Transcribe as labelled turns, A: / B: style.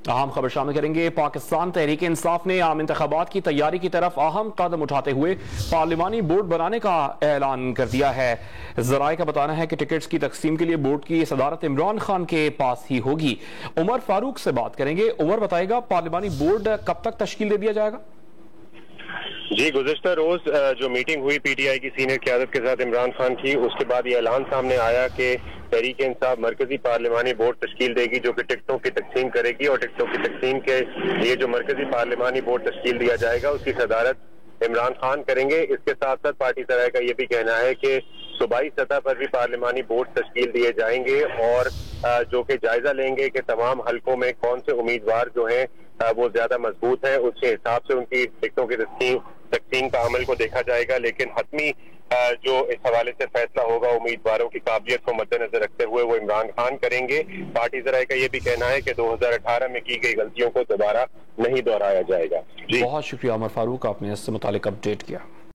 A: अहम खबर शामिल करेंगे। पाकिस्तान तहरीक इंसाफ ने आम इंतखाबात की तैयारी की तरफ अहम कदम उठाते हुए पार्लिमानी बोर्ड बनाने का ऐलान कर दिया है। जराए का बताना है कि टिकट्स की तकसीम के लिए बोर्ड की सदारत इमरान खान के पास ही होगी। उमर फारूक से बात करेंगे। उमर बताएगा, पार्लिमानी बोर्ड कब तक तश्कील दे दिया जाएगा?
B: जी, गुज़िश्ता रोज जो मीटिंग हुई पीटीआई की सीनियर क़यादत के साथ इमरान खान की, उसके बाद ये ऐलान सामने आया कि तहरीक इंसाफ मरकजी पार्लिमानी बोर्ड तश्कील देगी जो कि टिकटों की तकसीम करेगी, और टिकटों की तकसीम के लिए जो मरकजी पार्लिमानी बोर्ड तश्कील दिया जाएगा उसकी सदारत इमरान खान करेंगे। इसके साथ साथ पार्टी सराय का ये भी कहना है कि सूबाई सतह पर भी पार्लिमानी बोर्ड तश्कील दिए जाएंगे और जो कि जायजा लेंगे कि तमाम हलकों में कौन से उम्मीदवार जो हैं वो ज्यादा मजबूत है, उसके हिसाब से उनकी टिकटों की तकसीम का अमल को देखा जाएगा। लेकिन हतमी जो इस हवाले से फैसला होगा उम्मीदवारों की काबिलियत को मद्देनजर रखते हुए वो इमरान खान करेंगे। पार्टी ज़राए का ये भी कहना है कि 2018 में की गई गलतियों को दोबारा नहीं दोहराया जाएगा।
A: बहुत शुक्रिया उमर फारूक, आपने इससे मुतालिक अपडेट किया।